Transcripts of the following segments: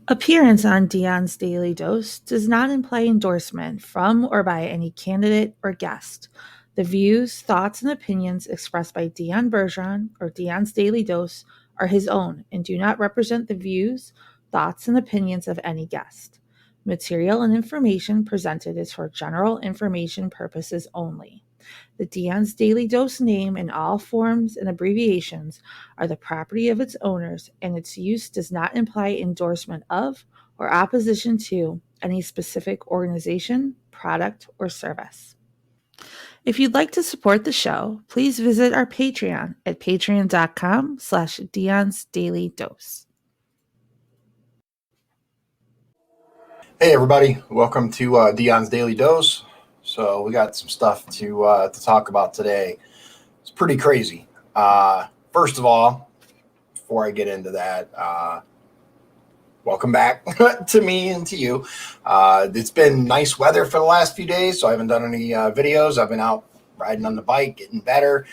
Appearance on Dion's Daily Dose does not imply endorsement from or by any candidate or guest. The views, thoughts, and opinions expressed by Dion Bergeron or Dion's Daily Dose are his own and do not represent the views, thoughts, and opinions of any guest. Material and information presented is for general information purposes only. The Dion's Daily Dose name and all forms and abbreviations are the property of its owners, and its use does not imply endorsement of or opposition to any specific organization, product, or service. If you'd like to support the show, please visit our Patreon at patreon.com/Dion's Daily Dose. Hey everybody, welcome to Dion's Daily Dose. So we got some stuff to talk about today. It's pretty crazy. First of all, before I get into that, welcome back to me and to you. It's been nice weather for the last few days, so I haven't done any videos. I've been out riding on the bike, getting better,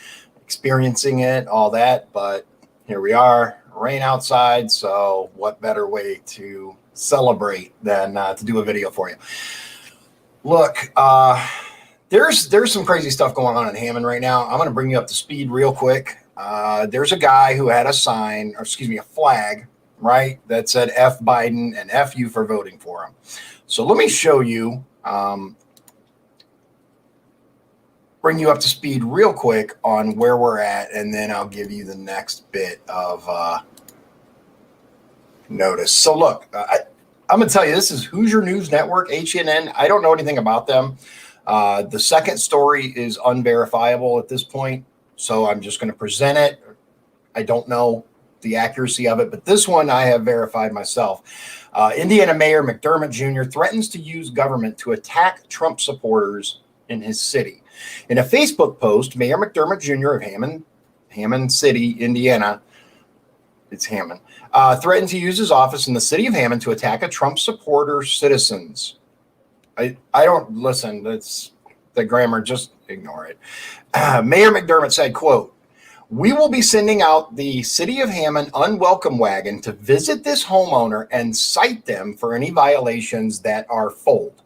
experiencing it, all that. But here we are, rain outside. So what better way to celebrate than to do a video for you? Look, there's some crazy stuff going on in Hammond right now. I'm going to bring you up to speed real quick. There's a guy who had a flag, right, that said F Biden and F you for voting for him. So let me show you, bring you up to speed real quick on where we're at, and then I'll give you the next bit of notice. So look, I'm going to tell you, this is Hoosier News Network, HNN. I don't know anything about them. The second story is unverifiable at this point, so I'm just going to present it. I don't know the accuracy of it, but this one I have verified myself. Indiana Mayor McDermott Jr. threatens to use government to attack Trump supporters in his city. In a Facebook post, Mayor McDermott Jr. of Hammond City, Indiana, it's Hammond, threatened to use his office in the city of Hammond to attack a Trump supporter citizens. I don't listen. That's the grammar. Just ignore it. Mayor McDermott said, quote, "We will be sending out the city of Hammond unwelcome wagon to visit this homeowner and cite them for any violations that are fold."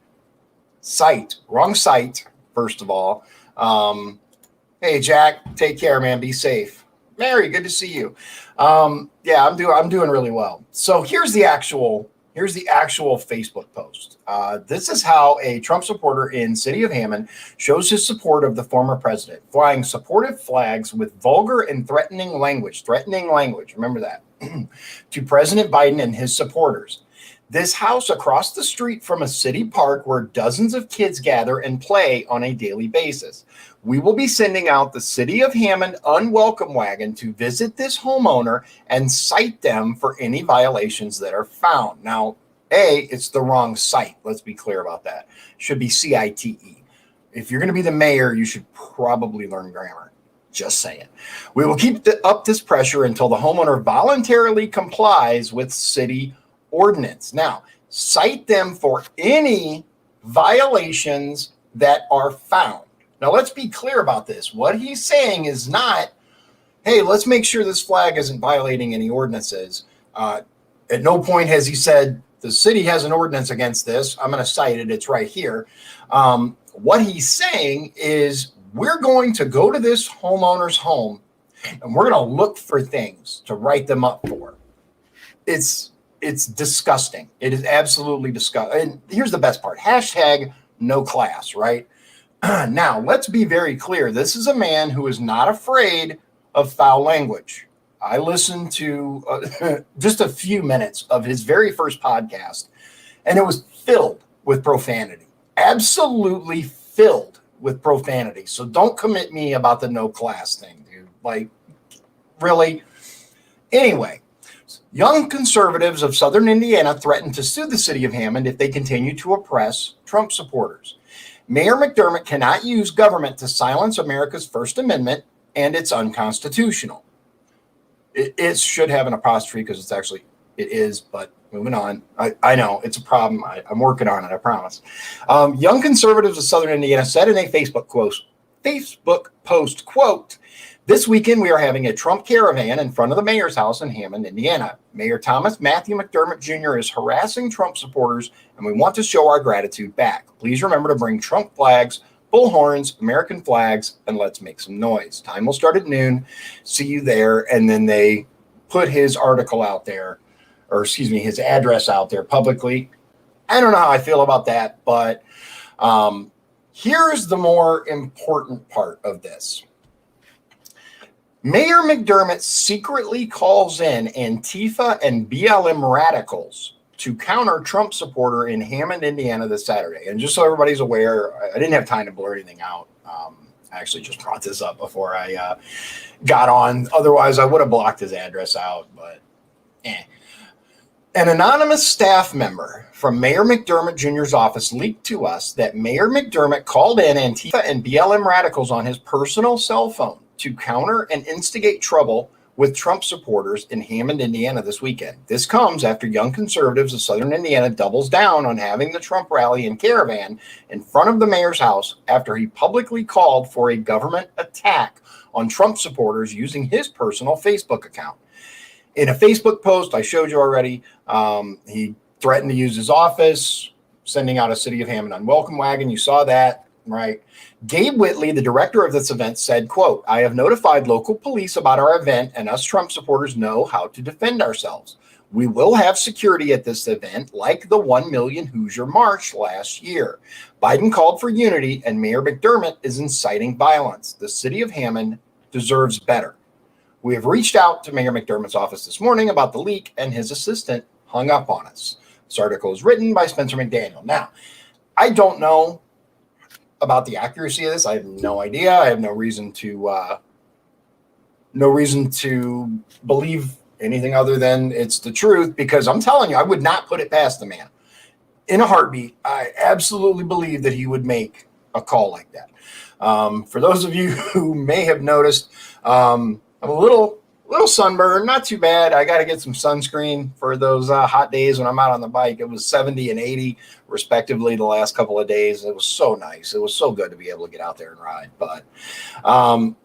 Cite, wrong site. First of all, hey Jack, take care, man. Be safe. Mary, good to see you. Yeah, I'm doing really well. So here's the actual Facebook post. This is how a Trump supporter in City of Hammond shows his support of the former president, flying supportive flags with vulgar and threatening language. Remember that. To President Biden and his supporters. This house across the street from a city park where dozens of kids gather and play on a daily basis. We will be sending out the City of Hammond unwelcome wagon to visit this homeowner and cite them for any violations that are found. Now, it's the wrong site. Let's be clear about that. It should be CITE. If you're going to be the mayor, you should probably learn grammar. Just saying. We will keep up this pressure until the homeowner voluntarily complies with city ordinance. Now, cite them for any violations that are found. Now, let's be clear about this. What he's saying is not, hey, let's make sure this flag isn't violating any ordinances. At no point has he said the city has an ordinance against this. I'm going to cite it. It's right here. What he's saying is we're going to go to this homeowner's home and we're going to look for things to write them up for. It's disgusting. It is absolutely disgusting. And here's the best part. Hashtag no class, right? Now, let's be very clear. This is a man who is not afraid of foul language. I listened to just a few minutes of his very first podcast, and it was filled with profanity. Absolutely filled with profanity. So don't commit me about the no class thing, dude. Like, really? Anyway. Young conservatives of southern Indiana threatened to sue the city of Hammond if they continue to oppress Trump supporters. Mayor McDermott cannot use government to silence America's First Amendment, and it's unconstitutional. It should have an apostrophe because it is, but moving on. I know it's a problem. I'm working on it, I promise. Young conservatives of southern Indiana said in a Facebook Facebook post, quote, "This weekend, we are having a Trump caravan in front of the mayor's house in Hammond, Indiana. Mayor Thomas Matthew McDermott Jr. is harassing Trump supporters, and we want to show our gratitude back. Please remember to bring Trump flags, bullhorns, American flags, and let's make some noise. Time will start at noon. See you there." And then they put his article out there, or excuse me, his address out there publicly. I don't know how I feel about that, but here's the more important part of this. Mayor McDermott secretly calls in Antifa and BLM radicals to counter Trump supporter in Hammond, Indiana this Saturday. And just so everybody's aware, I didn't have time to blur anything out. I actually just brought this up before I got on. Otherwise, I would have blocked his address out, but An anonymous staff member from Mayor McDermott Jr.'s office leaked to us that Mayor McDermott called in Antifa and BLM radicals on his personal cell phone to counter and instigate trouble with Trump supporters in Hammond, Indiana this weekend. This comes after Young Conservatives of Southern Indiana doubles down on having the Trump rally and caravan in front of the mayor's house after he publicly called for a government attack on Trump supporters using his personal Facebook account. In a Facebook post I showed you already, he threatened to use his office, sending out a City of Hammond unwelcome wagon. You saw that, right? Gabe Whitley, the director of this event, said, quote, "I have notified local police about our event, and us Trump supporters know how to defend ourselves. We will have security at this event like the 1 Million Hoosier March last year. Biden called for unity, and Mayor McDermott is inciting violence. The city of Hammond deserves better. We have reached out to Mayor McDermott's office this morning about the leak, and his assistant hung up on us." This article is written by Spencer McDaniel. Now, I don't know about the accuracy of this. I have no idea. I have no reason to believe anything other than it's the truth, because I'm telling you, I would not put it past the man. In a heartbeat, I absolutely believe that he would make a call like that. For those of you who may have noticed, I'm a little sunburned, not too bad. I got to get some sunscreen for those hot days when I'm out on the bike. It was 70 and 80 respectively the last couple of days. It was so nice. It was so good to be able to get out there and ride. But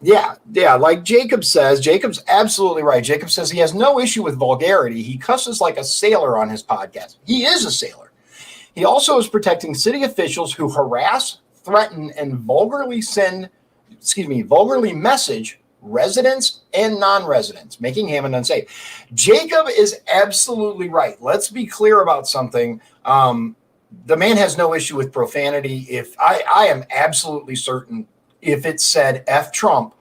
yeah, like Jacob says, Jacob's absolutely right. Jacob says he has no issue with vulgarity. He cusses like a sailor on his podcast. He is a sailor. He also is protecting city officials who harass, threaten, and vulgarly message residents and non-residents, making Hammond unsafe. Jacob is absolutely right. Let's be clear about something. The man has no issue with profanity. If I am absolutely certain if it said F Trump,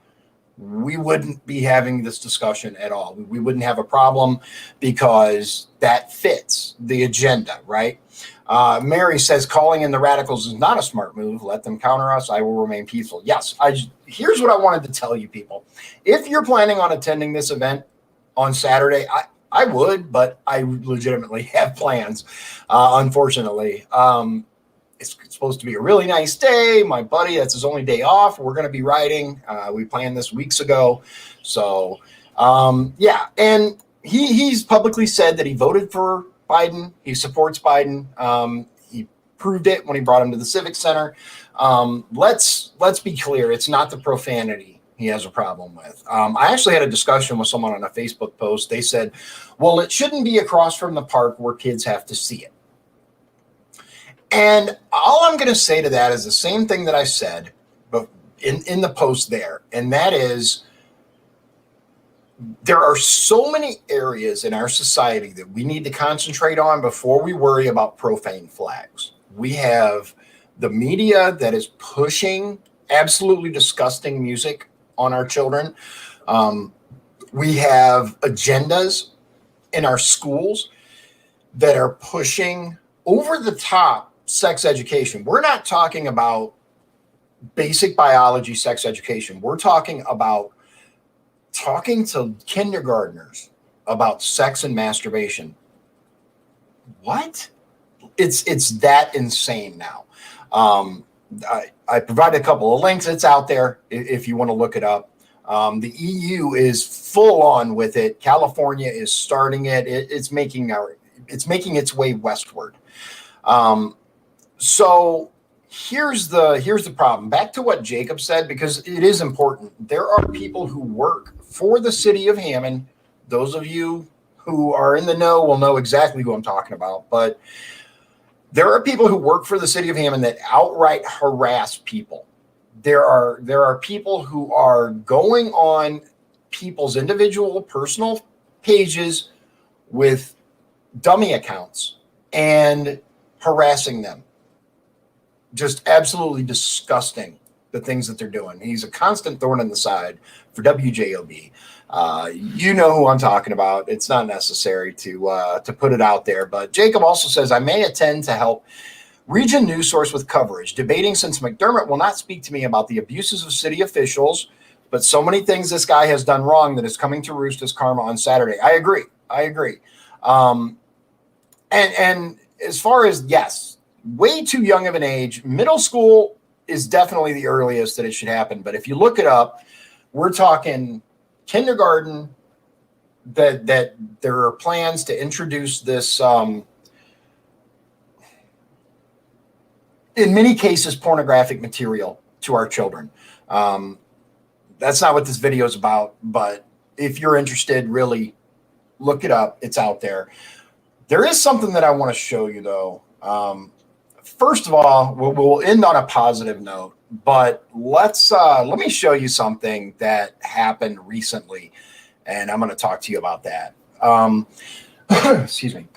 we wouldn't be having this discussion at all. We wouldn't have a problem because that fits the agenda, right? Mary says calling in the radicals is not a smart move. Let them counter us. I will remain peaceful. Yes, here's what I wanted to tell you people. If you're planning on attending this event on Saturday, I would, but I legitimately have plans, unfortunately. It's supposed to be a really nice day. My buddy, that's his only day off. We're going to be riding. We planned this weeks ago. So, yeah. And he's publicly said that he voted for Biden. He supports Biden. He proved it when he brought him to the Civic Center. Let's be clear. It's not the profanity he has a problem with. I actually had a discussion with someone on a Facebook post. They said, well, it shouldn't be across from the park where kids have to see it. And all I'm going to say to that is the same thing that I said but in the post there. And that is, there are so many areas in our society that we need to concentrate on before we worry about profane flags. We have the media that is pushing absolutely disgusting music on our children. We have agendas in our schools that are pushing over the top sex education. We're not talking about basic biology sex education. We're talking about talking to kindergartners about sex and masturbation. What? It's that insane now. I provided a couple of links. It's out there if you want to look it up. The EU is full on with it. California is starting it. It's making its way westward. So Here's the problem. Back to what Jacob said, because it is important. There are people who work for the city of Hammond. Those of you who are in the know will know exactly who I'm talking about. But there are people who work for the city of Hammond that outright harass people. There are people who are going on people's individual personal pages with dummy accounts and harassing them. Just absolutely disgusting, the things that they're doing. He's a constant thorn in the side for WJOB. You know who I'm talking about. It's not necessary to put it out there. But Jacob also says, I may attend to help Region News Source with coverage, debating since McDermott will not speak to me about the abuses of city officials, but so many things this guy has done wrong that is coming to roost as karma on Saturday. I agree. And as far as, yes, way too young of an age, middle school is definitely the earliest that it should happen. But if you look it up, we're talking kindergarten, that there are plans to introduce this, in many cases, pornographic material to our children. That's not what this video is about, but if you're interested, really look it up. It's out there. There is something that I want to show you, though. First of all, we'll end on a positive note, but let me show you something that happened recently, and I'm going to talk to you about that. Excuse me.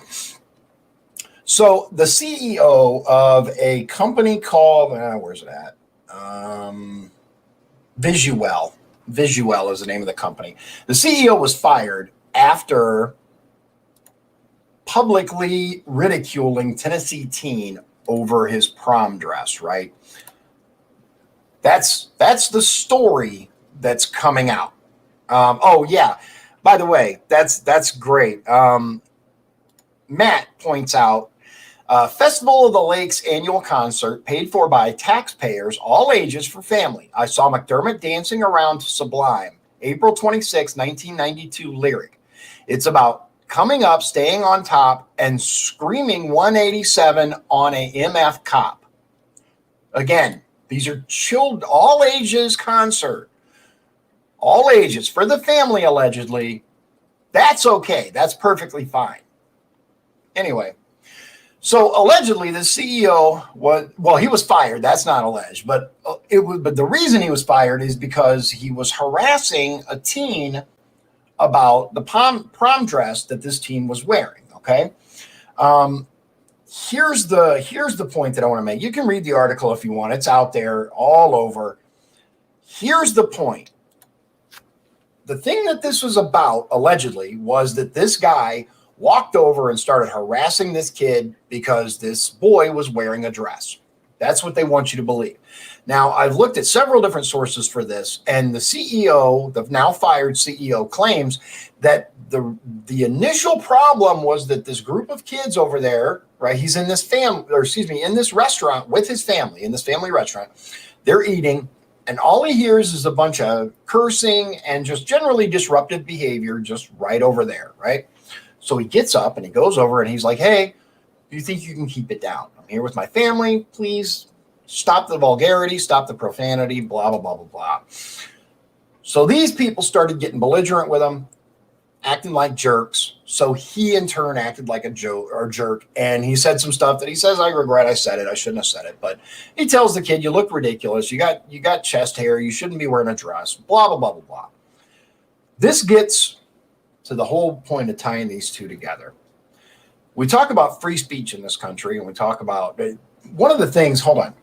So the CEO of a company called, where's it at? Visuel is the name of the company. The CEO was fired after publicly ridiculing Tennessee teen over his prom dress, right? That's the story that's coming out. Oh yeah, by the way, that's great. Matt points out, Festival of the Lakes annual concert paid for by taxpayers, all ages for family. I saw McDermott dancing around to Sublime, April 26, 1992 lyric. It's about coming up, staying on top, and screaming 187 on a MF cop. Again, these are all ages concert. All ages for the family, allegedly. That's okay. That's perfectly fine. Anyway, so allegedly the CEO he was fired. That's not alleged, but the reason he was fired is because he was harassing a teen about the prom dress that this teen was wearing. Okay. Here's the point that I want to make. You can read the article if you want. It's out there all over. Here's the point. The thing that this was about, allegedly, was that this guy walked over and started harassing this kid because this boy was wearing a dress. That's what they want you to believe. Now, I've looked at several different sources for this, and the CEO, the now fired CEO, claims that the initial problem was that this group of kids over there, right? He's in this in this restaurant with his family, in this family restaurant. They're eating, and all he hears is a bunch of cursing and just generally disruptive behavior just right over there, right? So he gets up and he goes over and he's like, hey, do you think you can keep it down? I'm here with my family. Please stop the vulgarity, stop the profanity, blah, blah, blah, blah, blah. So these people started getting belligerent with him, acting like jerks. So he in turn acted like a jerk. And he said some stuff that he says, I regret I said it. I shouldn't have said it. But he tells the kid, you look ridiculous. You got chest hair. You shouldn't be wearing a dress, blah, blah, blah, blah, blah. This gets to the whole point of tying these two together. We talk about free speech in this country, and we talk about one of the things. Hold on.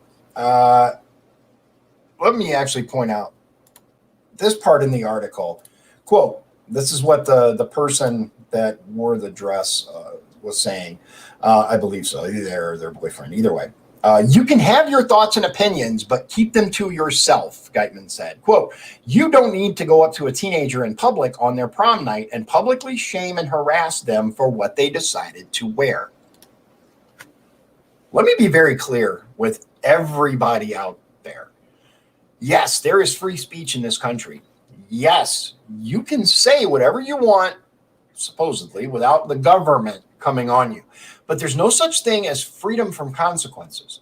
Let me actually point out this part in the article. Quote, this is what the person that wore the dress was saying. I believe so. Either their boyfriend. Either way. You can have your thoughts and opinions, but keep them to yourself, Geitman said. Quote, you don't need to go up to a teenager in public on their prom night and publicly shame and harass them for what they decided to wear. Let me be very clear with everybody out there. Yes, there is free speech in this country. Yes, you can say whatever you want, supposedly, without the government coming on you. But there's no such thing as freedom from consequences.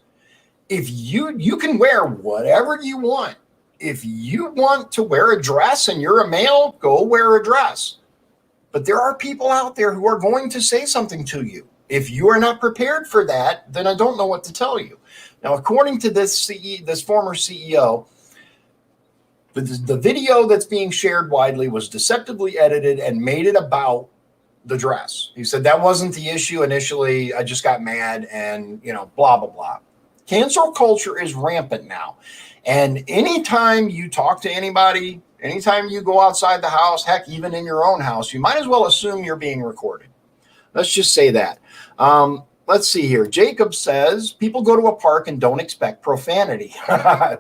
if you can wear whatever you want. If you want to wear a dress and you're a male, go wear a dress. But there are people out there who are going to say something to you. If you are not prepared for that, then I don't know what to tell you. Now, according to this former CEO, the video that's being shared widely was deceptively edited and made it about the dress. He said that wasn't the issue initially. I just got mad and, blah, blah, blah. Cancel culture is rampant now. And anytime you talk to anybody, anytime you go outside the house, heck, even in your own house, you might as well assume you're being recorded. Let's just say that. Let's see here. Jacob says, people go to a park and don't expect profanity.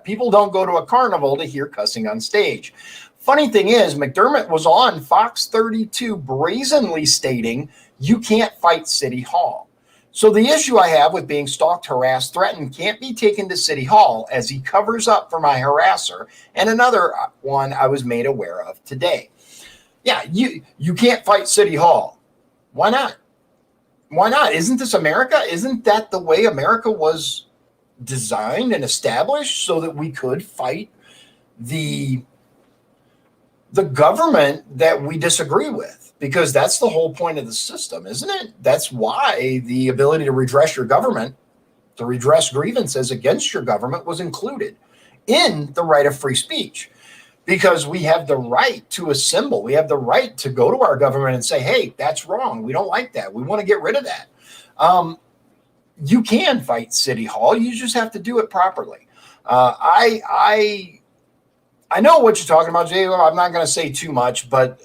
People don't go to a carnival to hear cussing on stage. Funny thing is, McDermott was on Fox 32 brazenly stating, you can't fight City Hall. So the issue I have with being stalked, harassed, threatened can't be taken to City Hall as he covers up for my harasser, and another one I was made aware of today. Yeah, you can't fight City Hall. Why not? Why not? Isn't this America? Isn't that the way America was designed and established so that we could fight the government that we disagree with? Because that's the whole point of the system, isn't it? That's why the ability to redress your government, to redress grievances against your government was included in the right of free speech. Because we have the right to assemble. We have the right to go to our government and say, hey, that's wrong. We don't like that. We want to get rid of that. You can fight City Hall. You just have to do it properly. I know what you're talking about, Jay. I'm not going to say too much, but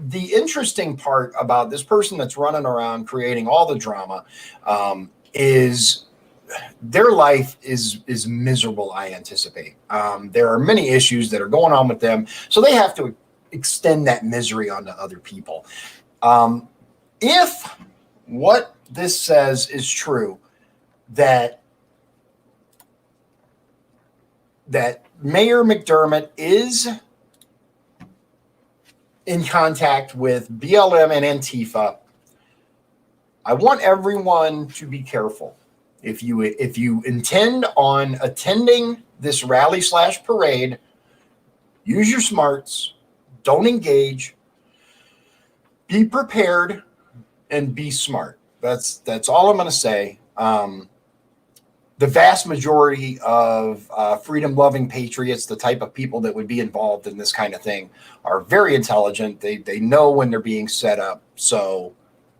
the interesting part about this person that's running around creating all the drama is their life is miserable, I anticipate. There are many issues that are going on with them, so they have to extend that misery onto other people. If what this says is true, that Mayor McDermott is in contact with BLM and ANTIFA, I want everyone to be careful. If you intend on attending this rally/parade, use your smarts, don't engage, be prepared, and be smart. That's all I'm going to say. The vast majority of freedom-loving patriots, the type of people that would be involved in this kind of thing, are very intelligent. They know when they're being set up, so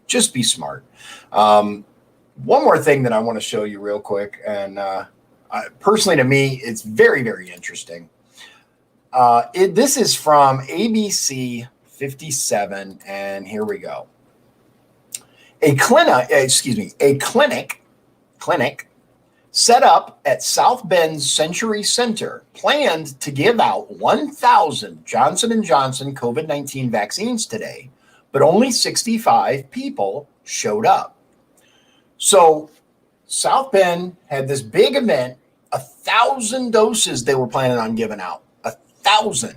just be smart. One more thing that I want to show you real quick, and personally to me, it's very, very interesting. This is from ABC 57, and here we go. A clinic set up at South Bend's Century Center planned to give out 1,000 Johnson & Johnson COVID-19 vaccines today, but only 65 people showed up. So South Bend had this big event, 1,000 doses they were planning on giving out, 1,000,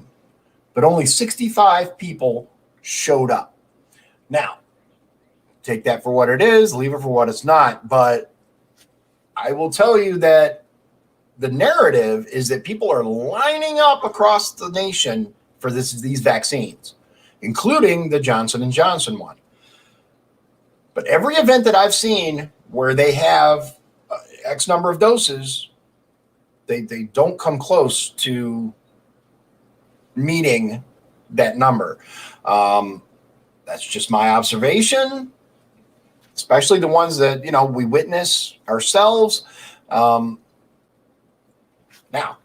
but only 65 people showed up. Now, take that for what it is, leave it for what it's not. But I will tell you that the narrative is that people are lining up across the nation for these vaccines, including the Johnson & Johnson one. But every event that I've seen where they have X number of doses, they don't come close to meeting that number. That's just my observation, especially the ones that, we witness ourselves. Now,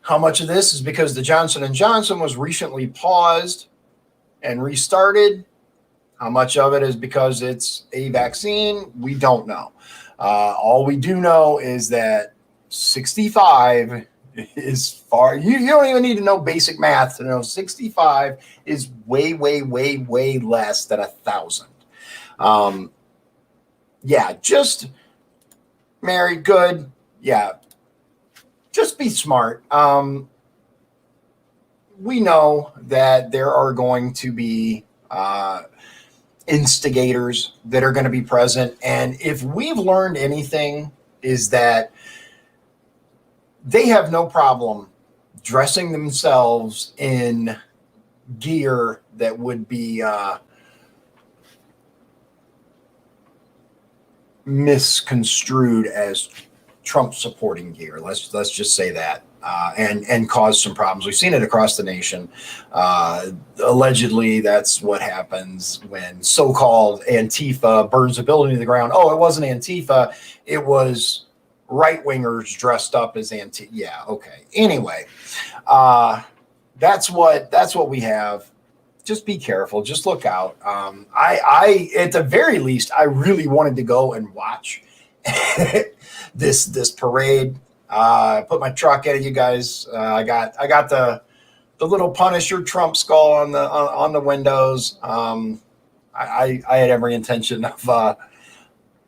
how much of this is because the Johnson & Johnson was recently paused and restarted? How much of it is because it's a vaccine? We don't know. All we do know is that 65 is far. You don't even need to know basic math to know 65 is way, way, way, way less than 1,000. Yeah, just married, good. Yeah, just be smart. We know that there are going to be instigators that are going to be present. And if we've learned anything, is that they have no problem dressing themselves in gear that would be misconstrued as Trump supporting gear. Let's just say that, and cause some problems. We've seen it across the nation. Allegedly, that's what happens when so-called Antifa burns a building to the ground. Oh, it wasn't Antifa. It was right-wingers dressed up as Antifa. Yeah, okay. Anyway, that's what we have. Just be careful. Just look out. I at the very least, I really wanted to go and watch this parade. I put my truck in it, you guys. I got the little Punisher Trump skull on the windows. I had every intention of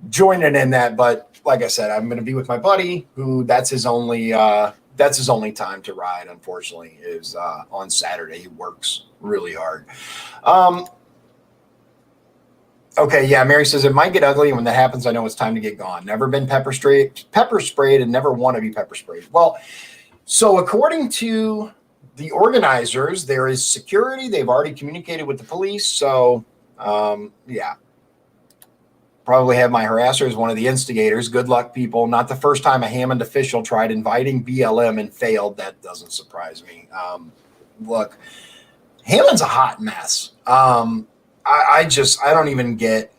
joining in that, but like I said, I'm going to be with my buddy, who that's his only time to ride. Unfortunately, is on Saturday. He works really hard. Okay, yeah, Mary says it might get ugly. When that happens, I know it's time to get gone. Never been pepper sprayed, and never want to be pepper sprayed. Well, so according to the organizers, there is security. They've already communicated with the police. So, yeah, probably have my harasser as one of the instigators. Good luck, people. Not the first time a Hammond official tried inviting BLM and failed. That doesn't surprise me. Look, Hammond's a hot mess. I don't even get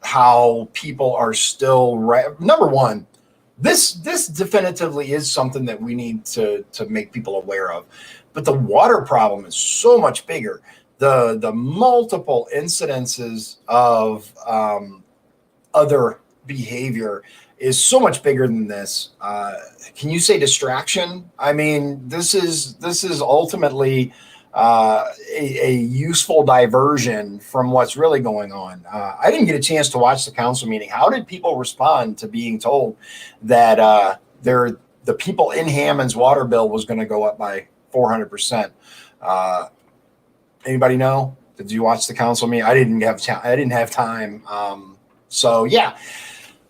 how people are still number one. This definitively is something that we need to make people aware of, but the water problem is so much bigger. The multiple incidences of other behavior is so much bigger than this. Can you say distraction? I mean, this is ultimately a useful diversion from what's really going on. I didn't get a chance to watch the council meeting. How did people respond to being told that the people in Hammond's water bill was going to go up by 400%? Anybody know? Did you watch the council meeting? I didn't have time. So yeah.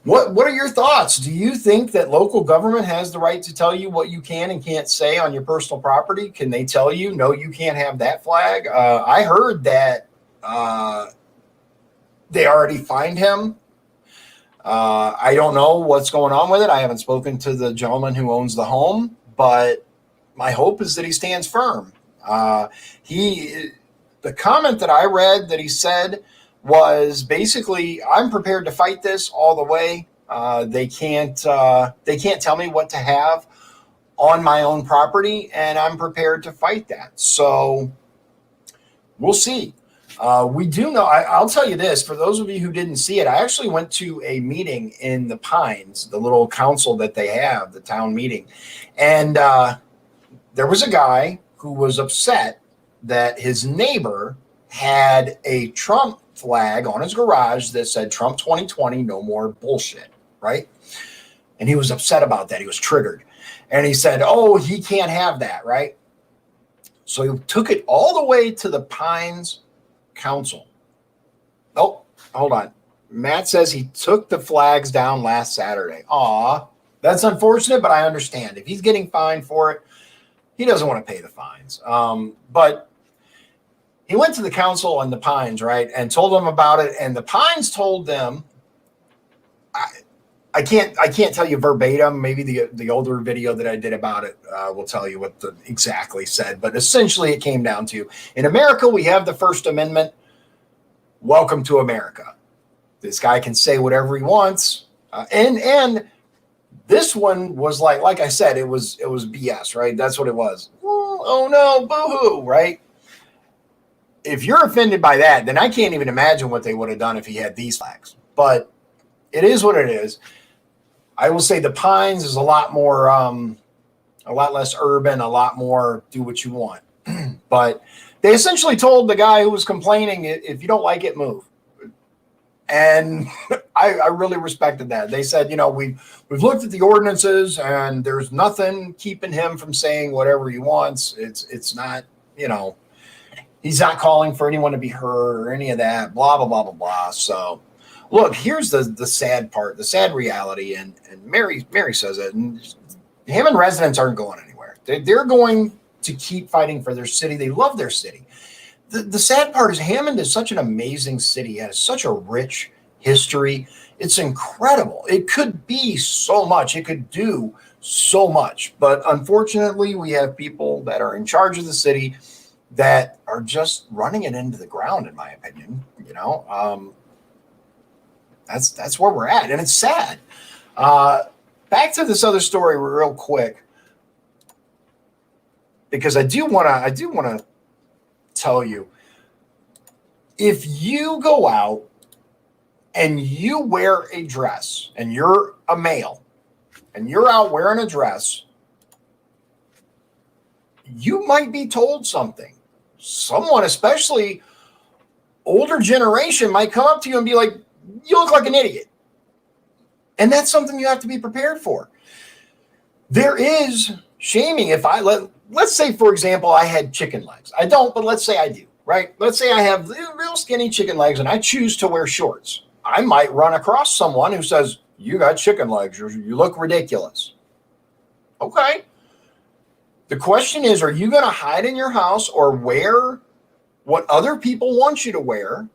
What are your thoughts? Do you think that local government has the right to tell you what you can and can't say on your personal property? Can they tell you, no, you can't have that flag? I heard that they already fined him. I don't know what's going on with it. I haven't spoken to the gentleman who owns the home, but my hope is that he stands firm. The comment that I read that he said was basically, I'm prepared to fight this all the way. They can't tell me what to have on my own property, and I'm prepared to fight that. So we'll see. We do know, I'll tell you this, for those of you who didn't see it, I actually went to a meeting in the Pines, the little council that they have, the town meeting. And there was a guy who was upset that his neighbor had a Trump flag on his garage that said Trump 2020, no more bullshit, right? And he was upset about that. He was triggered. And he said, oh, he can't have that, right? So he took it all the way to the Pines Council. Oh, hold on. Matt says he took the flags down last Saturday. Aw, that's unfortunate, but I understand. If he's getting fined for it, he doesn't want to pay the fines. But he went to the council on the Pines, right, and told them about it. And the Pines told them, I can't tell you verbatim. Maybe the older video that I did about it will tell you what the exactly said. But essentially, it came down to, in America, we have the First Amendment. Welcome to America. This guy can say whatever he wants, and this one was like I said, it was BS, right? That's what it was. Oh no, boo-hoo, right? If you're offended by that, then I can't even imagine what they would have done if he had these flags. But it is what it is. I will say the Pines is a lot less urban, a lot more do what you want. But they essentially told the guy who was complaining, if you don't like it, move. And I really respected that. They said, we've looked at the ordinances and there's nothing keeping him from saying whatever he wants. It's not, he's not calling for anyone to be hurt or any of that, blah, blah, blah, blah, blah. So look, here's the sad part, the sad reality. And Mary says it. And Hammond residents aren't going anywhere. They're going to keep fighting for their city. They love their city. The sad part is Hammond is such an amazing city. It has such a rich history. It's incredible. It could be so much. It could do so much. But unfortunately, we have people that are in charge of the city that are just running it into the ground, in my opinion. That's where we're at, and it's sad. Back to this other story real quick, because I do want to tell you, if you go out and you wear a dress and you're a male and you're out wearing a dress, you might be told something. Someone, especially older generation, might come up to you and be like, you look like an idiot. And that's something you have to be prepared for. There is shaming. If let's say, for example, I had chicken legs. I don't, but let's say I do, right? Let's say I have real skinny chicken legs and I choose to wear shorts. I might run across someone who says, you got chicken legs, you look ridiculous. Okay. The question is, are you going to hide in your house or wear what other people want you to wear?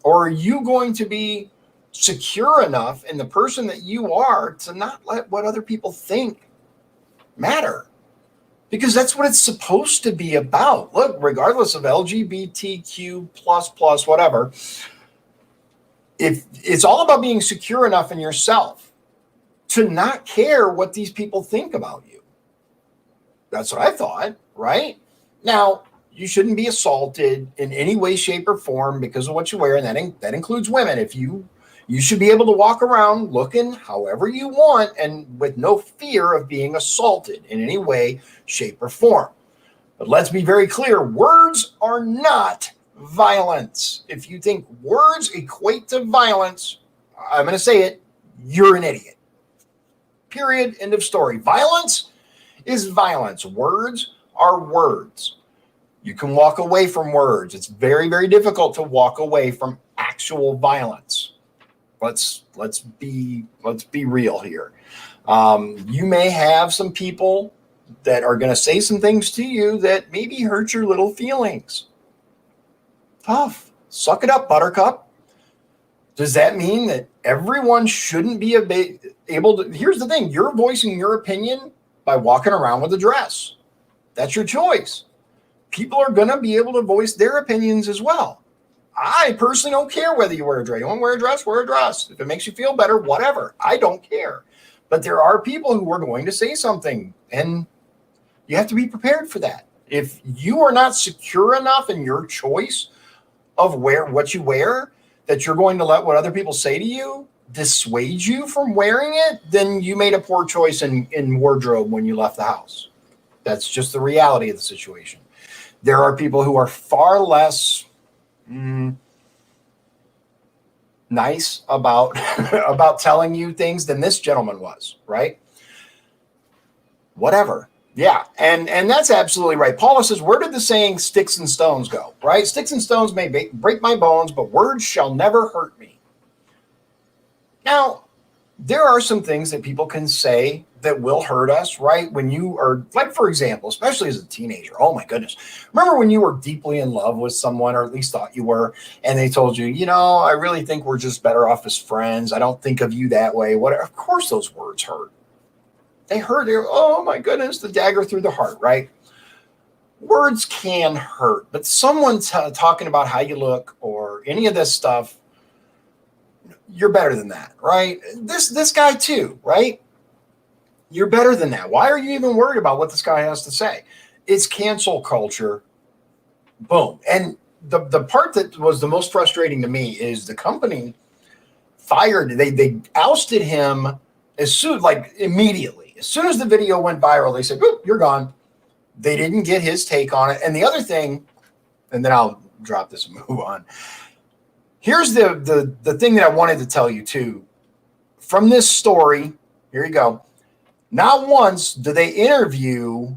Or are you going to be secure enough in the person that you are to not let what other people think matter? Because that's what it's supposed to be about. Look, regardless of LGBTQ plus whatever, if it's all about being secure enough in yourself to not care what these people think about you. That's what I thought, right? Now, you shouldn't be assaulted in any way, shape, or form because of what you wear, and that includes women. If you should be able to walk around looking however you want and with no fear of being assaulted in any way, shape, or form. But let's be very clear, words are not violence. If you think words equate to violence, I'm going to say it, you're an idiot. Period. End of story. Violence is violence. Words are words. You can walk away from words. It's very, very difficult to walk away from actual violence. Let's be real here. You may have some people that are going to say some things to you that maybe hurt your little feelings. Tough. Suck it up, buttercup. Does that mean that everyone shouldn't be able to? Here's the thing. You're voicing your opinion by walking around with a dress. That's your choice. People are going to be able to voice their opinions as well. I personally don't care whether you wear a dress. You want to wear a dress? Wear a dress. If it makes you feel better, whatever. I don't care. But there are people who are going to say something, and you have to be prepared for that. If you are not secure enough in your choice of what you wear, that you're going to let what other people say to you dissuade you from wearing it, then you made a poor choice in wardrobe when you left the house. That's just the reality of the situation. There are people who are far less nice about about telling you things than this gentleman was, right? Whatever. Yeah, and that's absolutely right. Paula says, where did the saying sticks and stones go, right? Sticks and stones may break my bones, but words shall never hurt me. Now, there are some things that people can say that will hurt us, right? When you are, like, for example, especially as a teenager, oh my goodness. Remember when you were deeply in love with someone, or at least thought you were, and they told you, I really think we're just better off as friends. I don't think of you that way. Whatever. Of course those words hurt. They hurt. Oh my goodness, the dagger through the heart, right? Words can hurt, but someone talking about how you look or any of this stuff, you're better than that, right? This guy too, right? You're better than that. Why are you even worried about what this guy has to say? It's cancel culture. Boom. And the part that was the most frustrating to me is the company fired. They ousted him immediately. As soon as the video went viral, they said, "Oop, you're gone." They didn't get his take on it. And the other thing, and then I'll drop this and move on. Here's the thing that I wanted to tell you too. From this story, here you go. Not once do they interview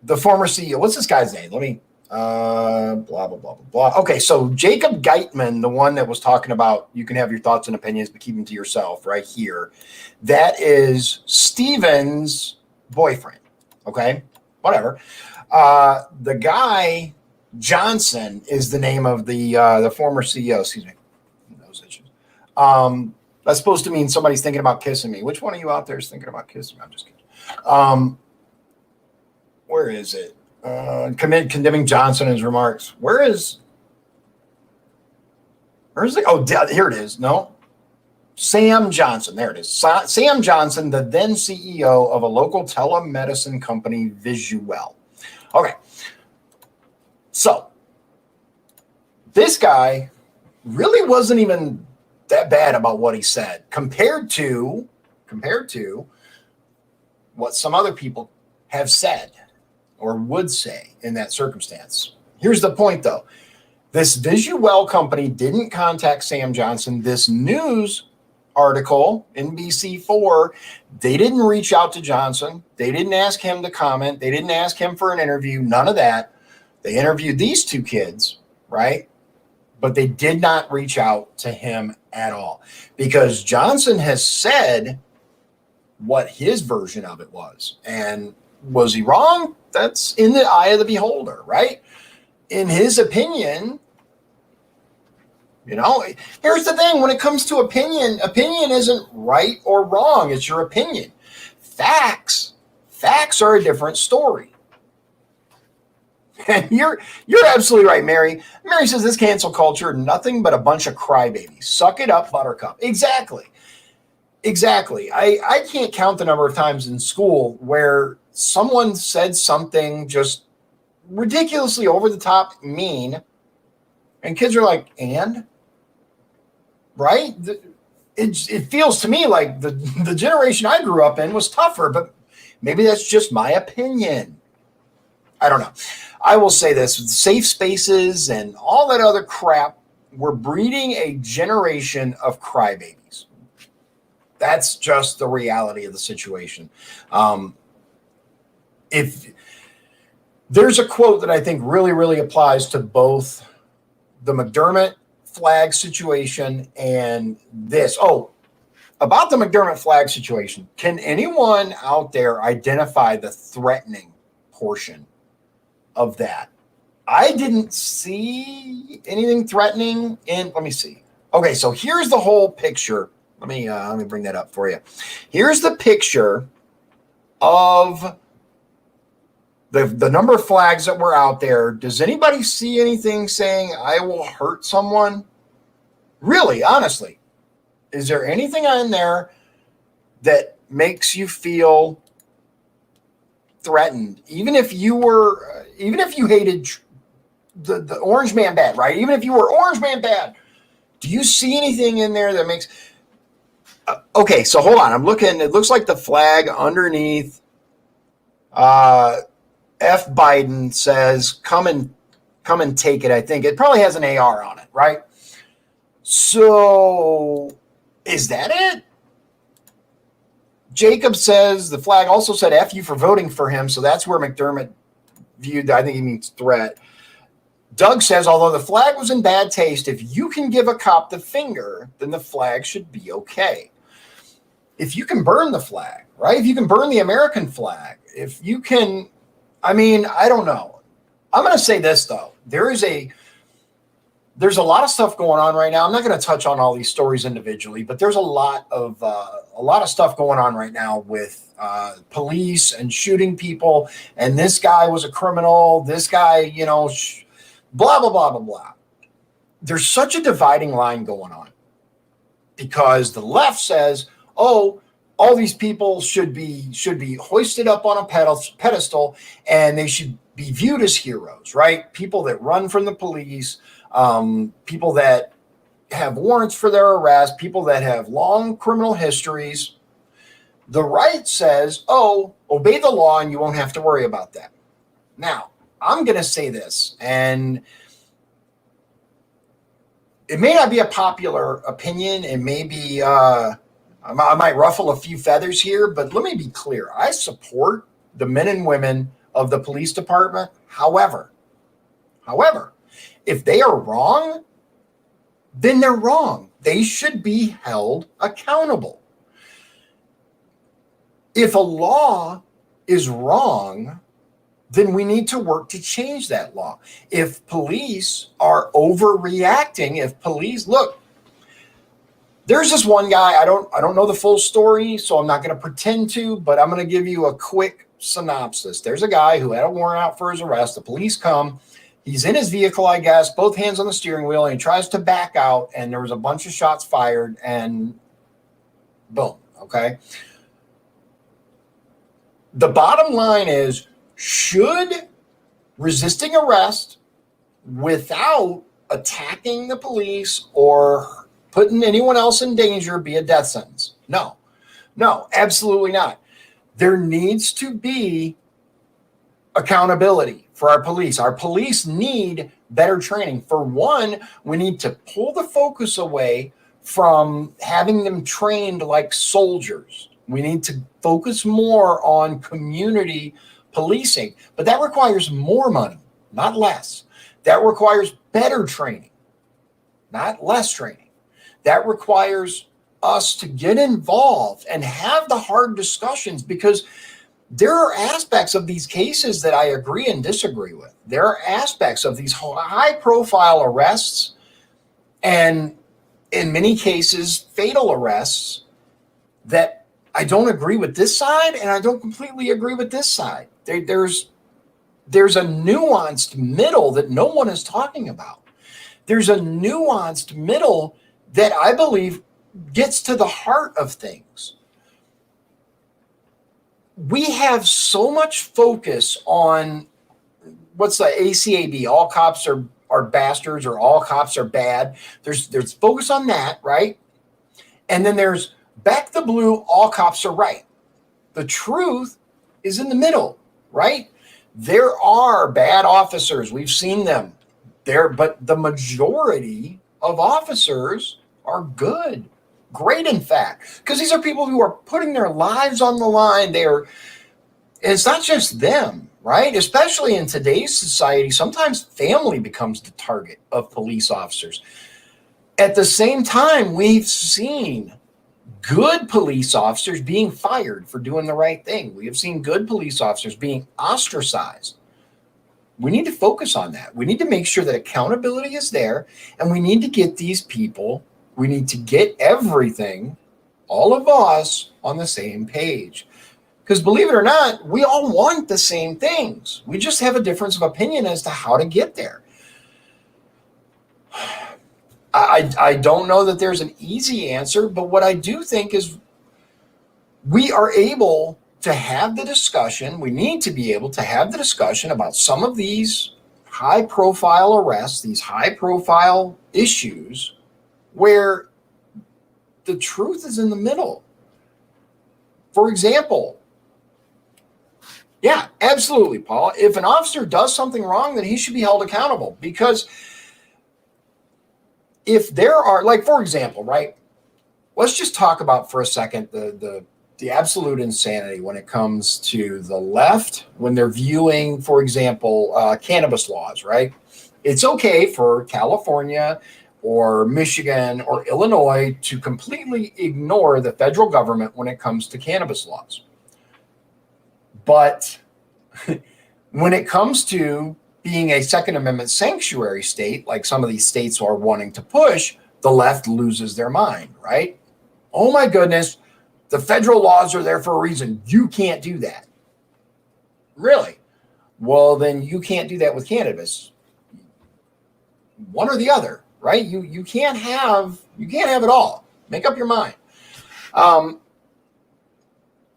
the former CEO. What's this guy's name? Let me, blah, blah, blah, blah, blah. Okay, so Jacob Geitman, the one that was talking about you can have your thoughts and opinions, but keep them to yourself right here. That is Steven's boyfriend. Okay, whatever. The guy Johnson is the name of the former CEO. Excuse me. Those issues. That's supposed to mean somebody's thinking about kissing me. Which one of you out there is thinking about kissing me? I'm just kidding. Where is it? Condemning Johnson in his remarks. Where's the? Oh, here it is. No, Sam Johnson. There it is. Sam Johnson, the then CEO of a local telemedicine company, Visuel. Okay. So this guy really wasn't even that bad about what he said compared to what some other people have said or would say in that circumstance. Here's the point, though. This Visuel company didn't contact Sam Johnson. This news article, NBC4, they didn't reach out to Johnson. They didn't ask him to comment. They didn't ask him for an interview. None of that. They interviewed these two kids, right? But they did not reach out to him at all because Johnson has said what his version of it was. And was he wrong? That's in the eye of the beholder, right? In his opinion, here's the thing. When it comes to opinion isn't right or wrong. It's your opinion. Facts are a different story. And you're absolutely right, Mary. Mary says this cancel culture, nothing but a bunch of crybabies. Suck it up, buttercup. Exactly. I can't count the number of times in school where someone said something just ridiculously over the top mean, and kids are like, and? Right? It feels to me like the generation I grew up in was tougher, but maybe that's just my opinion. I don't know. I will say this, with safe spaces and all that other crap, we're breeding a generation of crybabies. That's just the reality of the situation. If there's a quote that I think really, really applies to both the McDermott flag situation and this. Oh, about the McDermott flag situation, can anyone out there identify the threatening portion of that? I didn't see anything threatening let me see. Okay, so here's the whole picture. Let me bring that up for you. Here's the picture of the number of flags that were out there. Does anybody see anything saying I will hurt someone? Really, honestly, is there anything on there that makes you feel threatened? Even if you hated the Orange Man bad, right? Even if you were Orange Man bad, do you see anything in there that makes? Okay, so hold on. I'm looking. It looks like the flag underneath F. Biden says, come and take it. I think it probably has an AR on it, right? So is that it? Jacob says the flag also said F you for voting for him. So that's where McDermott viewed, I think he means threat. Doug says, although the flag was in bad taste, if you can give a cop the finger, then the flag should be okay. If you can burn the flag, right? If you can burn the American flag, if you can, I don't know. I'm going to say this, though. There's a lot of stuff going on right now. I'm not going to touch on all these stories individually, but there's a lot of stuff going on right now with police and shooting people. And this guy was a criminal. This guy, blah, blah, blah, blah, blah. There's such a dividing line going on because the left says, oh, all these people should be hoisted up on a pedestal and they should be viewed as heroes, right? People that run from the police, people that have warrants for their arrest, people that have long criminal histories. The right says, oh, obey the law and you won't have to worry about that. Now, I'm going to say this, and it may not be a popular opinion. It may be, I might ruffle a few feathers here, but let me be clear. I support the men and women of the police department. However, if they are wrong, then they're wrong. They should be held accountable. If a law is wrong, then we need to work to change that law. If police are overreacting, look, there's this one guy, I don't know the full story, so I'm not going to pretend to, but I'm going to give you a quick synopsis. There's a guy who had a warrant out for his arrest. The police come. He's in his vehicle, I guess, both hands on the steering wheel, and he tries to back out, and there was a bunch of shots fired, and boom, okay? The bottom line is, should resisting arrest without attacking the police or putting anyone else in danger be a death sentence? No, absolutely not. There needs to be accountability for our police. Our police need better training. For one, we need to pull the focus away from having them trained like soldiers. We need to focus more on community policing, but that requires more money, not less. That requires better training, not less training. That requires us to get involved and have the hard discussions, because there are aspects of these cases that I agree and disagree with. There are aspects of these high-profile arrests, and in many cases, fatal arrests, that I don't agree with this side, and I don't completely agree with this side. There's a nuanced middle that no one is talking about. There's a nuanced middle that I believe gets to the heart of things. We have so much focus on what's the ACAB, all cops are bastards, or all cops are bad. There's focus on that, right? And then there's back the blue, all cops are right. The truth is in the middle, right? There are bad officers. We've seen them there, but the majority of officers are good. Great, in fact, because these are people who are putting their lives on the line. It's not just them, right? Especially in today's society, sometimes family becomes the target of police officers. At the same time, we've seen good police officers being fired for doing the right thing. We have seen good police officers being ostracized. We need to focus on that. We need to make sure that accountability is there, and we need to get these people, we need to get everything, all of us, on the same page. Because believe it or not, we all want the same things. We just have a difference of opinion as to how to get there. I don't know that there's an easy answer, but what I do think is we are able to have the discussion. We need to be able to have the discussion about some of these high-profile arrests, these high-profile issues, where the truth is in the middle. For example, yeah, absolutely, Paul. If an officer does something wrong, then he should be held accountable. Because if there are, like, for example, right, let's just talk about for a second the absolute insanity when it comes to the left, when they're viewing, for example, cannabis laws, right? It's okay for California or Michigan or Illinois to completely ignore the federal government when it comes to cannabis laws. But when it comes to being a Second Amendment sanctuary state, like some of these states are wanting to push, the left loses their mind, right? Oh my goodness, the federal laws are there for a reason. You can't do that. Really? Well, then you can't do that with cannabis. One or the other, right? You can't have it all. Make up your mind.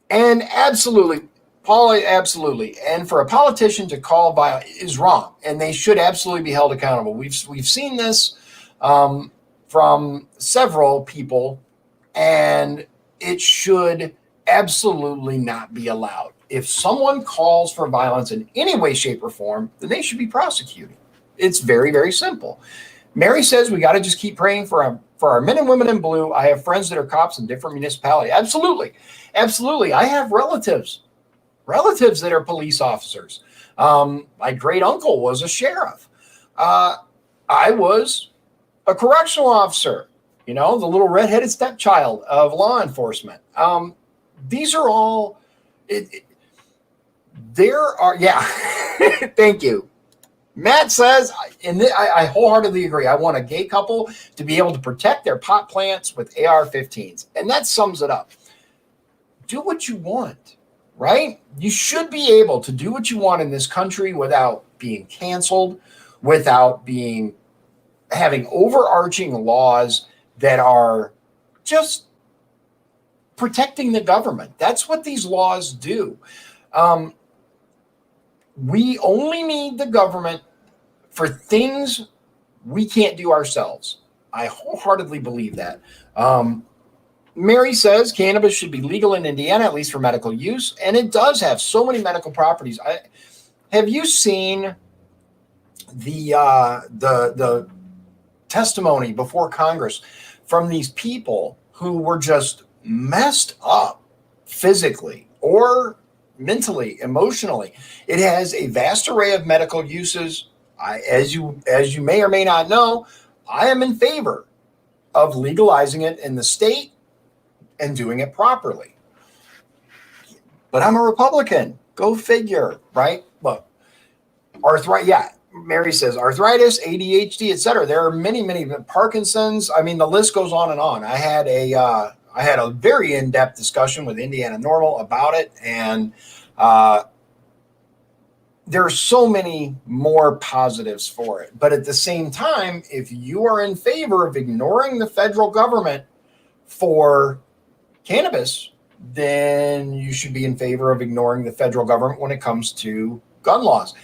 And absolutely, Paul, absolutely. And for a politician to call violence is wrong, and they should absolutely be held accountable. We've seen this from several people, and it should absolutely not be allowed. If someone calls for violence in any way, shape, or form, then they should be prosecuted. It's very, very simple. Mary says we got to just keep praying for our men and women in blue. I have friends that are cops in different municipalities. Absolutely. Absolutely. I have relatives that are police officers. My great uncle was a sheriff. I was a correctional officer, the little redheaded stepchild of law enforcement. These are all, There are, yeah, thank you. Matt says, and I wholeheartedly agree. I want a gay couple to be able to protect their pot plants with AR-15s. And that sums it up. Do what you want, right? You should be able to do what you want in this country without being canceled, without having overarching laws that are just protecting the government. That's what these laws do. We only need the government for things we can't do ourselves. I wholeheartily believe that. Mary says cannabis should be legal in Indiana, at least for medical use, and it does have so many medical properties. Have you seen the testimony before Congress from these people who were just messed up physically or mentally, emotionally? It has a vast array of medical uses. As you may or may not know, I am in favor of legalizing it in the state and doing it properly. But I'm a Republican. Go figure, right? Look, Mary says arthritis, ADHD, etc. There are many, Parkinson's. I mean, the list goes on and on. I had a very in-depth discussion with Indiana Normal about it, and there are so many more positives for it. But at the same time, if you are in favor of ignoring the federal government for cannabis, then you should be in favor of ignoring the federal government when it comes to gun laws.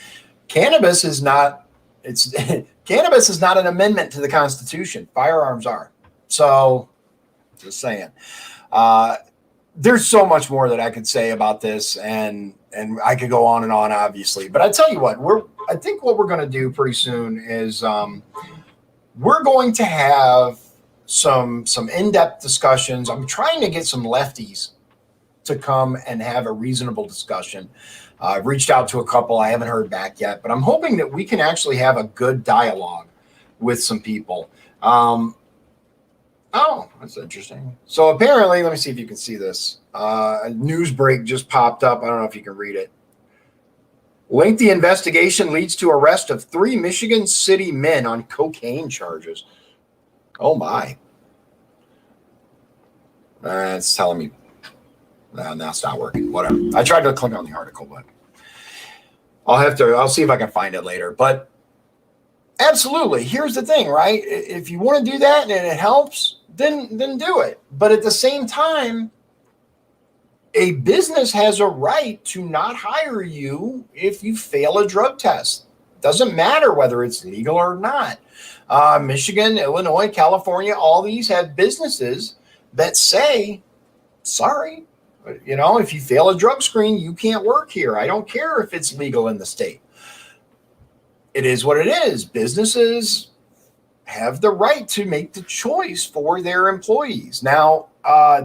Cannabis is not an amendment to the Constitution. Firearms are. So, just saying. There's so much more that I could say about this, and I could go on and on, obviously. But I tell you what, I think what we're going to do pretty soon is we're going to have some in-depth discussions. I'm trying to get some lefties to come and have a reasonable discussion. I've reached out to a couple. I haven't heard back yet, but I'm hoping that we can actually have a good dialogue with some people. Oh, that's interesting. So apparently, let me see if you can see this. A news break just popped up. I don't know if you can read it. Lengthy investigation leads to arrest of 3 Michigan City men on cocaine charges. Oh, my. It's telling me. Now it's not working. Whatever. I tried to click on the article, but I'll see if I can find it later. But absolutely, here's the thing, right? If you want to do that and it helps, then do it. But at the same time, a business has a right to not hire you if you fail a drug test. Doesn't matter whether it's legal or not. Michigan, Illinois, California, all these have businesses that say, sorry, if you fail a drug screen, you can't work here. I don't care if it's legal in the state. It is what it is. Businesses have the right to make the choice for their employees. Now,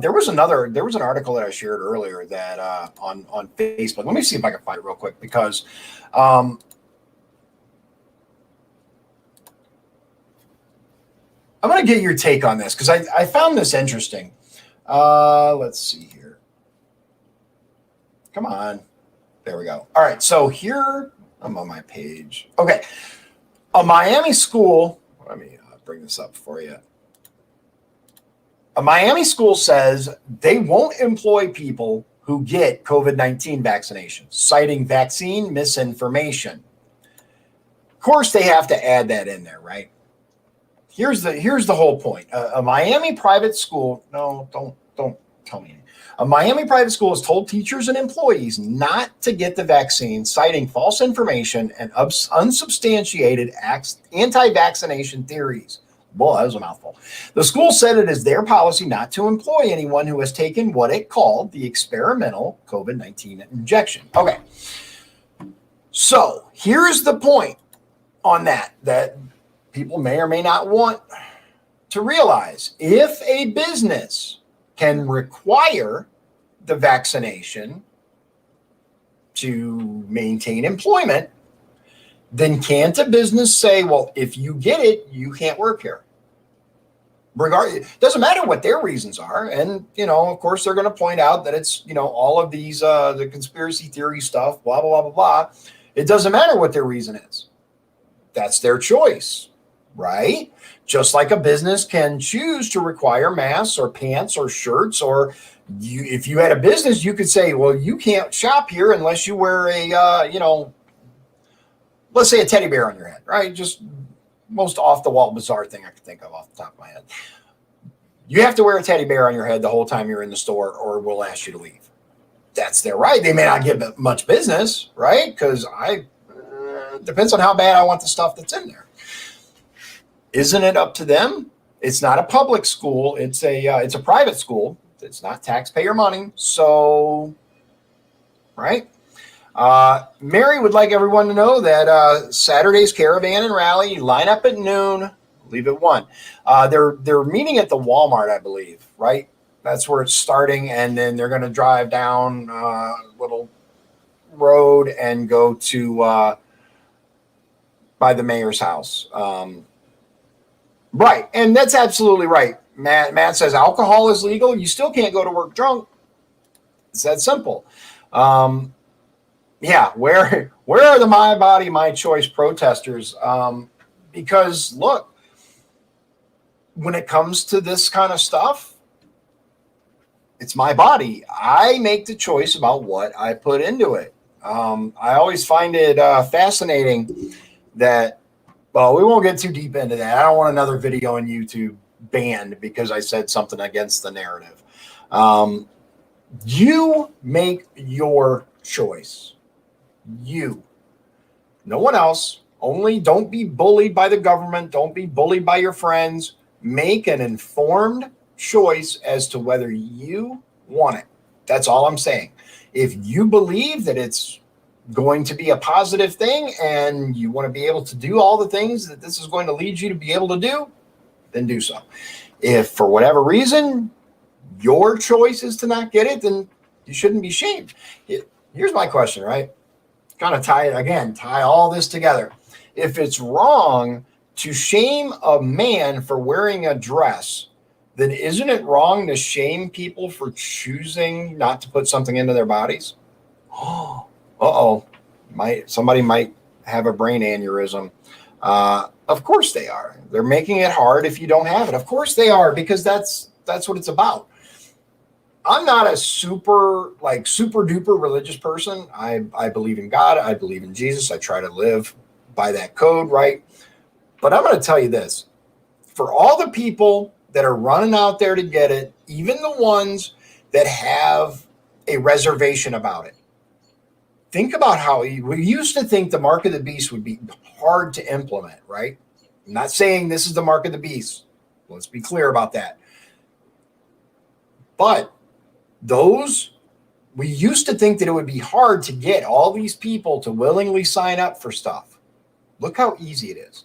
there was an article that I shared earlier that on Facebook. Let me see if I can find it real quick, because I'm going to get your take on this, because I found this interesting. Let's see here. Come on. There we go. All right. So here, I'm on my page. Okay. A Miami school, let me bring this up for you. A Miami school says they won't employ people who get COVID-19 vaccinations, citing vaccine misinformation. Of course, they have to add that in there, right? Here's the whole point. A Miami private school, no, don't tell me. A Miami private school has told teachers and employees not to get the vaccine, citing false information and unsubstantiated anti-vaccination theories. Boy, that was a mouthful. The school said it is their policy not to employ anyone who has taken what it called the experimental COVID-19 injection. Okay. So here's the point on that people may or may not want to realize. If a business can require the vaccination to maintain employment, then can't a business say, well, if you get it, you can't work here? It doesn't matter what their reasons are. And, of course, they're going to point out that it's, all of these, the conspiracy theory stuff, blah, blah, blah, blah, blah. It doesn't matter what their reason is. That's their choice, right? Just like a business can choose to require masks or pants or shirts, or if you had a business, you could say, well, you can't shop here unless you wear let's say a teddy bear on your head, right? Just most off the wall, bizarre thing I could think of off the top of my head. You have to wear a teddy bear on your head the whole time you're in the store, or we'll ask you to leave. That's their right. They may not get much business, right? Because depends on how bad I want the stuff that's in there. Isn't it up to them? It's not a public school. It's a private school. It's not taxpayer money. So, right? Mary would like everyone to know that Saturday's caravan and rally, line up at noon, leave at 1. They're meeting at the Walmart, I believe, right? That's where it's starting, and then they're going to drive down a little road and go to by the mayor's house. Right, and that's absolutely right. Matt says alcohol is legal. You still can't go to work drunk. It's that simple. Yeah, where are the my body, my choice protesters? Because look, when it comes to this kind of stuff, it's my body. I make the choice about what I put into it. I always find it fascinating that, well, we won't get too deep into that. I don't want another video on YouTube banned because I said something against the narrative. You make your choice. You. No one else. Only don't be bullied by the government. Don't be bullied by your friends. Make an informed choice as to whether you want it. That's all I'm saying. If you believe that it's going to be a positive thing and you want to be able to do all the things that this is going to lead you to be able to do, then do so. If for whatever reason your choice is to not get it, then you shouldn't be shamed. Here's my question, right? Kind of tie all this together. If it's wrong to shame a man for wearing a dress, then isn't it wrong to shame people for choosing not to put something into their bodies? Somebody might have a brain aneurysm. Of course they are. They're making it hard if you don't have it. Of course they are, because that's what it's about. I'm not a super duper religious person. I believe in God. I believe in Jesus. I try to live by that code, right? But I'm going to tell you this. For all the people that are running out there to get it, even the ones that have a reservation about it, think about how we used to think the mark of the beast would be hard to implement, right? I'm not saying this is the mark of the beast. Let's be clear about that. But we used to think that it would be hard to get all these people to willingly sign up for stuff. Look how easy it is.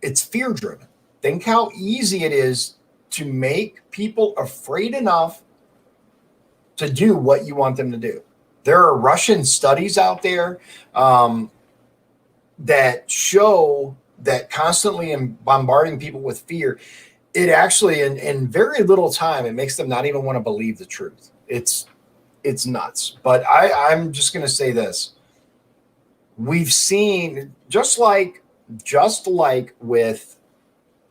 It's fear-driven. Think how easy it is to make people afraid enough to do what you want them to do. There are Russian studies out there that show that constantly bombarding people with fear, it actually, in very little time, it makes them not even want to believe the truth. It's nuts. But I'm just going to say this. We've seen, just like with,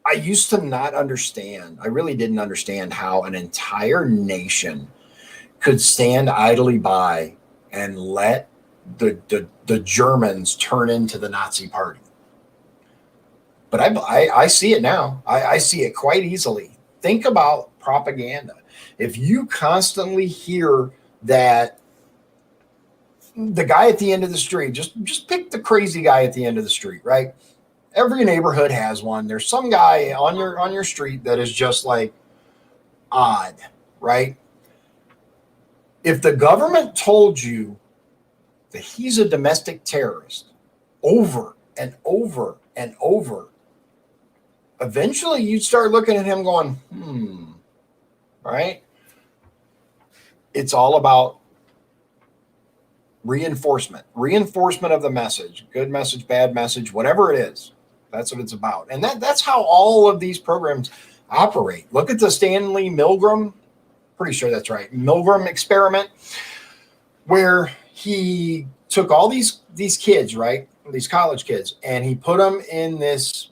I used to not understand. I really didn't understand how an entire nation could stand idly by and let the Germans turn into the Nazi party. But I see it now. I see it quite easily. Think about propaganda. If you constantly hear that the guy at the end of the street, just pick the crazy guy at the end of the street, right? Every neighborhood has one. There's some guy on your street that is just like odd, right? If the government told you that he's a domestic terrorist over and over and over, eventually you'd start looking at him going, right? It's all about reinforcement of the message, good message, bad message, whatever it is. That's what it's about. And that's how all of these programs operate. Look at the Stanley Milgram, pretty sure that's right, Milgram experiment, where he took all these kids, right, these college kids, and he put them in this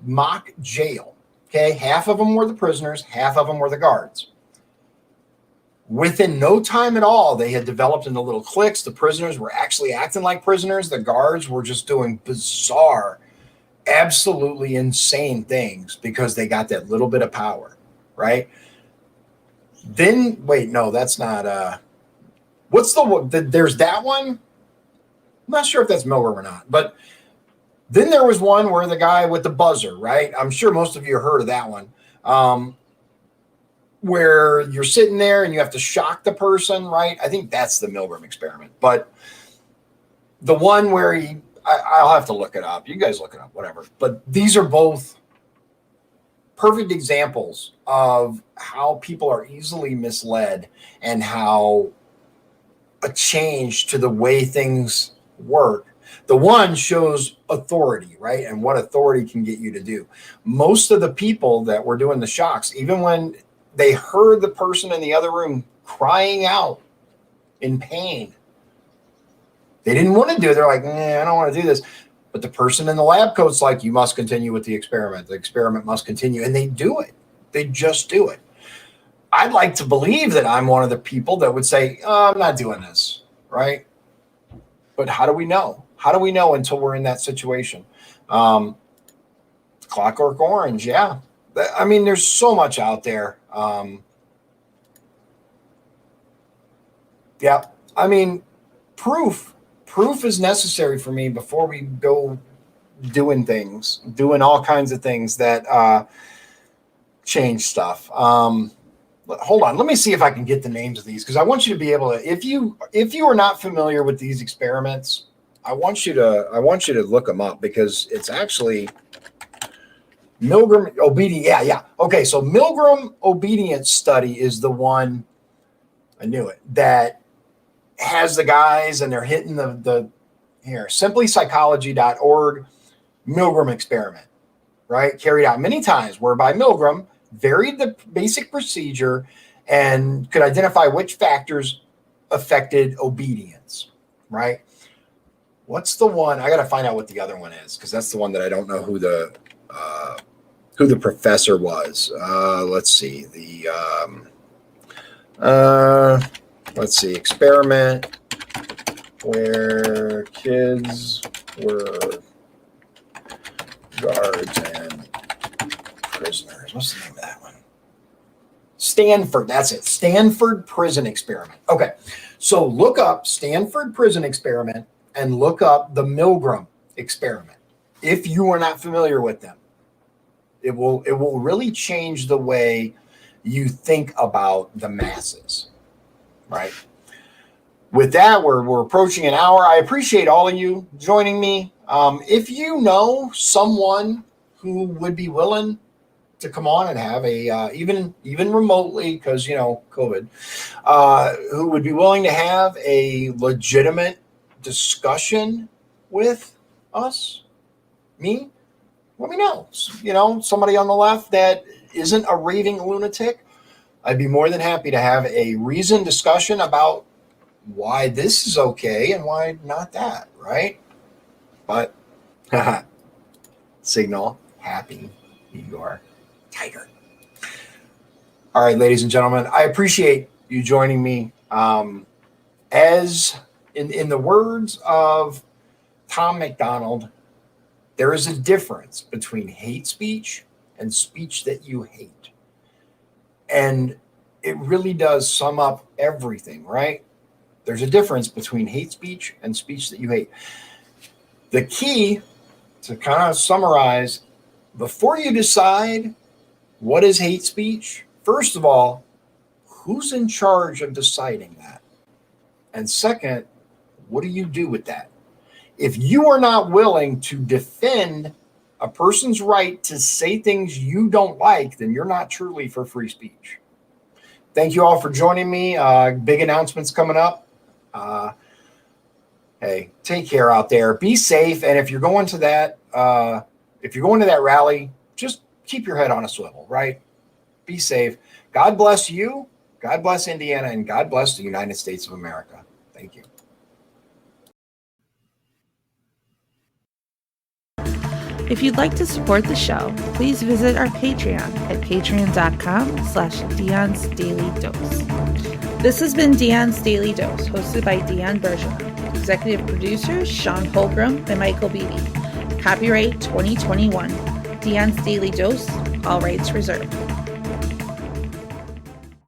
mock jail. Okay, half of them were the prisoners, half of them were the guards. Within no time at all, they had developed into little cliques. The prisoners were actually acting like prisoners. The guards were just doing bizarre, absolutely insane things because they got that little bit of power, right? Then, wait, no, that's not, what's there's that one. I'm not sure if that's Milgram or not, but then there was one where the guy with the buzzer, right? I'm sure most of you heard of that one. Where you're sitting there and you have to shock the person, right? I think that's the Milgram experiment. But the one where I'll have to look it up. You guys look it up, whatever. But these are both perfect examples of how people are easily misled and how a change to the way things work. The one shows authority, right? And what authority can get you to do. Most of the people that were doing the shocks, even when they heard the person in the other room crying out in pain, they didn't want to do it. They're like, I don't want to do this. But the person in the lab coat's like, you must continue with the experiment. The experiment must continue. And they do it. They just do it. I'd like to believe that I'm one of the people that would say, I'm not doing this, right? But how do we know? How do we know until we're in that situation? Clockwork Orange, yeah. I mean, there's so much out there. Yeah, I mean, proof is necessary for me before we go doing all kinds of things that change stuff. Hold on, let me see if I can get the names of these, because I want you to be able to, if you are not familiar with these experiments, I want you to look them up, because it's actually Milgram obedience. Yeah. Okay, so Milgram obedience study is the one, I knew it, that has the guys and they're hitting the here, simplypsychology.org, Milgram experiment, right? Carried out many times, whereby Milgram varied the basic procedure and could identify which factors affected obedience, right? What's the one? I got to find out what the other one is, because that's the one that I don't know who the professor was. Let's see. Let's see. Experiment where kids were guards and prisoners. What's the name of that one? Stanford. That's it. Stanford prison experiment. Okay. So look up Stanford prison experiment and look up the Milgram experiment. If you are not familiar with them, it will really change the way you think about the masses, right? With that, we're approaching an hour. I appreciate all of you joining me. If you know someone who would be willing to come on and have a even remotely, because COVID, who would be willing to have a legitimate discussion with us, me, let me know. Somebody on the left that isn't a raving lunatic, I'd be more than happy to have a reasoned discussion about why this is okay and why not that, right? But signal happy New York Tiger. All right, ladies and gentlemen, I appreciate you joining me. As in the words of Tom McDonald, there is a difference between hate speech and speech that you hate. And it really does sum up everything, right? There's a difference between hate speech and speech that you hate. The key, to kind of summarize, before you decide what is hate speech, first of all, who's in charge of deciding that? And second, what do you do with that? If you are not willing to defend a person's right to say things you don't like, then you're not truly for free speech. Thank you all for joining me. Big announcements coming up. Hey, take care out there. Be safe. And if you're going to that, rally, just keep your head on a swivel, right? Be safe. God bless you. God bless Indiana, and God bless the United States of America. Thank you. If you'd like to support the show, please visit our Patreon at patreon.com/Dion's Daily Dose. This has been Dion's Daily Dose, hosted by Dion Bergeron. Executive producers Sean Holgram and Michael Beatty. Copyright 2021. Dion's Daily Dose, all rights reserved.